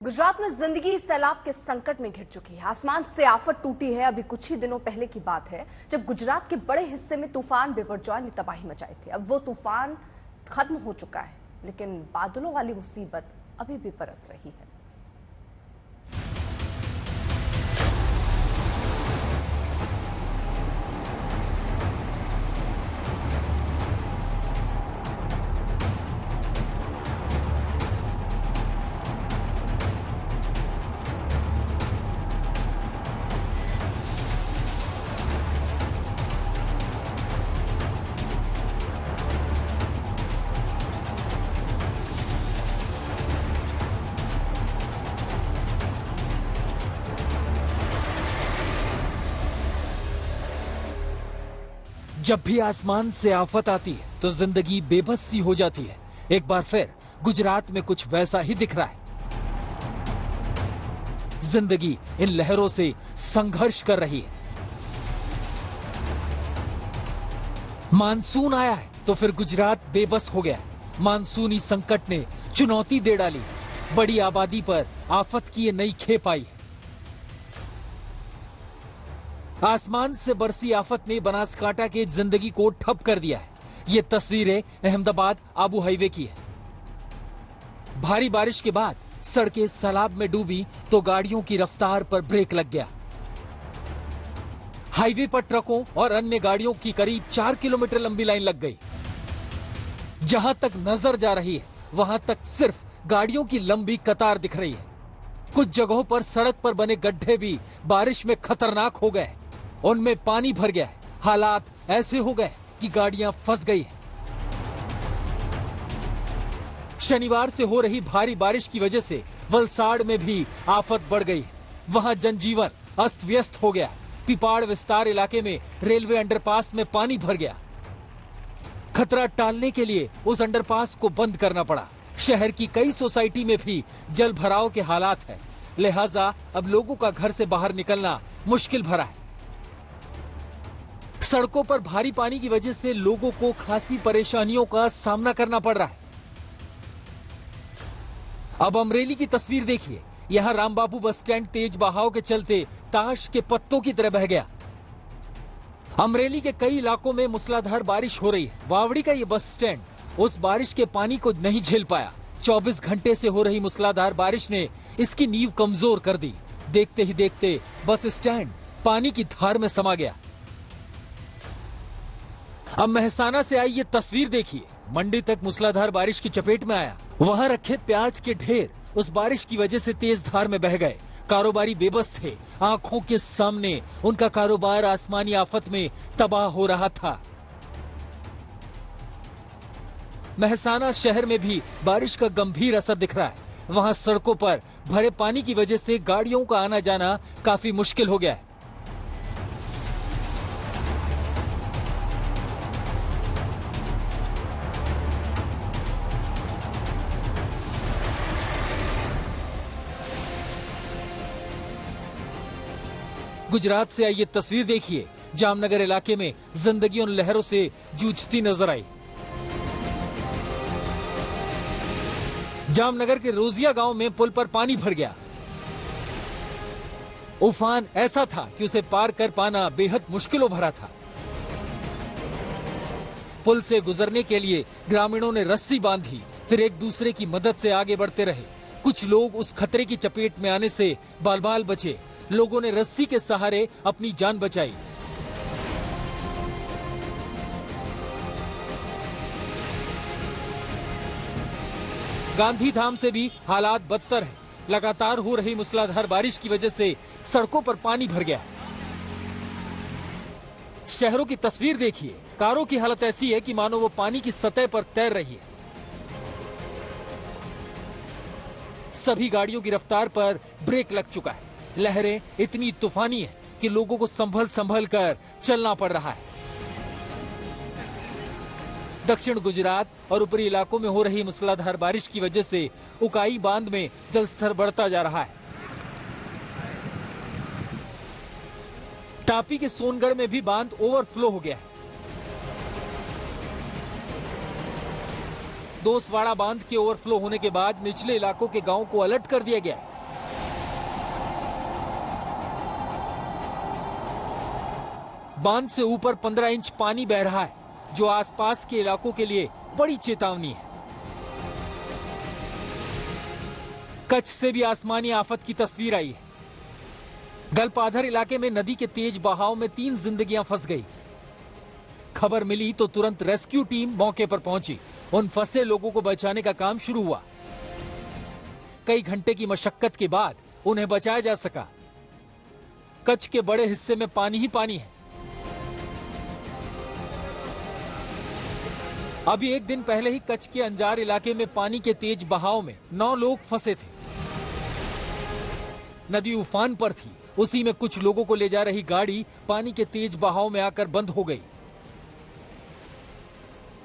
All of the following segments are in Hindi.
गुजरात में जिंदगी सैलाब के संकट में घिर चुकी है। आसमान से आफत टूटी है। अभी कुछ ही दिनों पहले की बात है जब गुजरात के बड़े हिस्से में तूफान बिपरजॉय ने तबाही मचाई थी। अब वो तूफान खत्म हो चुका है, लेकिन बादलों वाली मुसीबत अभी भी बरस रही है। जब भी आसमान से आफत आती है तो जिंदगी बेबस सी हो जाती है। एक बार फिर गुजरात में कुछ वैसा ही दिख रहा है। जिंदगी इन लहरों से संघर्ष कर रही है। मानसून आया है तो फिर गुजरात बेबस हो गया है। मानसूनी संकट ने चुनौती दे डाली। बड़ी आबादी पर आफत की ये नई खेप आई है। आसमान से बरसी आफत ने बनासकांठा के जिंदगी को ठप कर दिया है। ये तस्वीरें अहमदाबाद आबू हाईवे की है। भारी बारिश के बाद सड़कें सैलाब में डूबी तो गाड़ियों की रफ्तार पर ब्रेक लग गया। हाईवे पर ट्रकों और अन्य गाड़ियों की करीब 4 किलोमीटर लंबी लाइन लग गई। जहां तक नजर जा रही है वहां तक सिर्फ गाड़ियों की लंबी कतार दिख रही है। कुछ जगहों पर सड़क पर बने गड्ढे भी बारिश में खतरनाक हो गए। उनमें पानी भर गया है। हालात ऐसे हो गए कि गाड़ियां फंस गई हैं। शनिवार से हो रही भारी बारिश की वजह से वलसाड़ में भी आफत बढ़ गई। वहां जनजीवन अस्त व्यस्त हो गया। पिपाड़ विस्तार इलाके में रेलवे अंडरपास में पानी भर गया। खतरा टालने के लिए उस अंडरपास को बंद करना पड़ा। शहर की कई सोसाइटी में भी जल भराव के हालात है। लिहाजा अब लोगों का घर से बाहर निकलना मुश्किल भरा है। सड़कों पर भारी पानी की वजह से लोगों को खासी परेशानियों का सामना करना पड़ रहा है। अब अमरेली की तस्वीर देखिए। यहां रामबाबू बस स्टैंड तेज बहाव के चलते ताश के पत्तों की तरह बह गया। अमरेली के कई इलाकों में मूसलाधार बारिश हो रही है। वावड़ी का ये बस स्टैंड उस बारिश के पानी को नहीं झेल पाया। 24 घंटे से हो रही मूसलाधार बारिश ने इसकी नींव कमजोर कर दी। देखते ही देखते बस स्टैंड पानी की धार में समा गया। अब मेहसाना से आई ये तस्वीर देखिए। मंडी तक मूसलाधार बारिश की चपेट में आया। वहां रखे प्याज के ढेर उस बारिश की वजह से तेज धार में बह गए। कारोबारी बेबस थे। आंखों के सामने उनका कारोबार आसमानी आफत में तबाह हो रहा था। मेहसाना शहर में भी बारिश का गंभीर असर दिख रहा है। वहां सड़कों पर भरे पानी की वजह से गाड़ियों का आना जाना काफी मुश्किल हो गया है। गुजरात से आई ये तस्वीर देखिए। जामनगर इलाके में जिंदगी उन लहरों से जूझती नजर आई। जामनगर के रोजिया गांव में पुल पर पानी भर गया। उफान ऐसा था कि उसे पार कर पाना बेहद मुश्किलों भरा था। पुल से गुजरने के लिए ग्रामीणों ने रस्सी बांधी, फिर एक दूसरे की मदद से आगे बढ़ते रहे। कुछ लोग उस खतरे की चपेट में आने से बाल बाल बचे। लोगों ने रस्सी के सहारे अपनी जान बचाई। गांधीधाम से भी हालात बदतर है। लगातार हो रही मूसलाधार बारिश की वजह से सड़कों पर पानी भर गया। शहरों की तस्वीर देखिए। कारों की हालत ऐसी है कि मानो वो पानी की सतह पर तैर रही है। सभी गाड़ियों की रफ्तार पर ब्रेक लग चुका है। लहरें इतनी तूफानी है कि लोगों को संभल संभल कर चलना पड़ रहा है। दक्षिण गुजरात और ऊपरी इलाकों में हो रही मूसलाधार बारिश की वजह से उकाई बांध में जलस्तर बढ़ता जा रहा है। तापी के सोनगढ़ में भी बांध ओवरफ्लो हो गया है। दोसवाड़ा बांध के ओवरफ्लो होने के बाद निचले इलाकों के गांवों को अलर्ट कर दिया गया है। बांध से ऊपर 15 इंच पानी बह रहा है, जो आसपास के इलाकों के लिए बड़ी चेतावनी है। कच्छ से भी आसमानी आफत की तस्वीर आई है। गलपाधर इलाके में नदी के तेज बहाव में 3 जिंदगियां फंस गई। खबर मिली तो तुरंत रेस्क्यू टीम मौके पर पहुंची। उन फंसे लोगों को बचाने का काम शुरू हुआ। कई घंटे की मशक्कत के बाद उन्हें बचाया जा सका। कच्छ के बड़े हिस्से में पानी ही पानी है। अभी एक दिन पहले ही कच्छ के अंजार इलाके में पानी के तेज बहाव में 9 लोग फंसे थे। नदी उफान पर थी। उसी में कुछ लोगों को ले जा रही गाड़ी पानी के तेज बहाव में आकर बंद हो गई।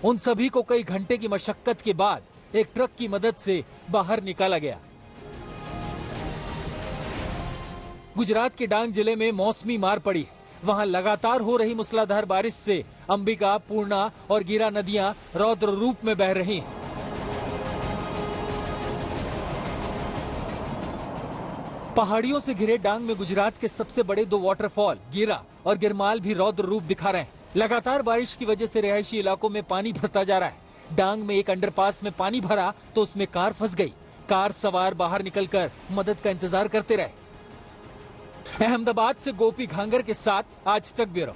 उन सभी को कई घंटे की मशक्कत के बाद एक ट्रक की मदद से बाहर निकाला गया। गुजरात के डांग जिले में मौसमी मार पड़ी है। वहां लगातार हो रही मूसलाधार बारिश से अंबिका, पूर्णा और गिरा नदियां रौद्र रूप में बह रही हैं। पहाड़ियों से घिरे डांग में गुजरात के सबसे बड़े 2 वाटरफॉल गिरा और गिरमाल भी रौद्र रूप दिखा रहे हैं। लगातार बारिश की वजह से रिहायशी इलाकों में पानी भरता जा रहा है। डांग में एक अंडरपास में पानी भरा तो उसमें कार फंस गई। कार सवार बाहर निकलकर मदद का इंतजार करते रहे। अहमदाबाद से गोपी घांगर के साथ आज तक ब्यूरो।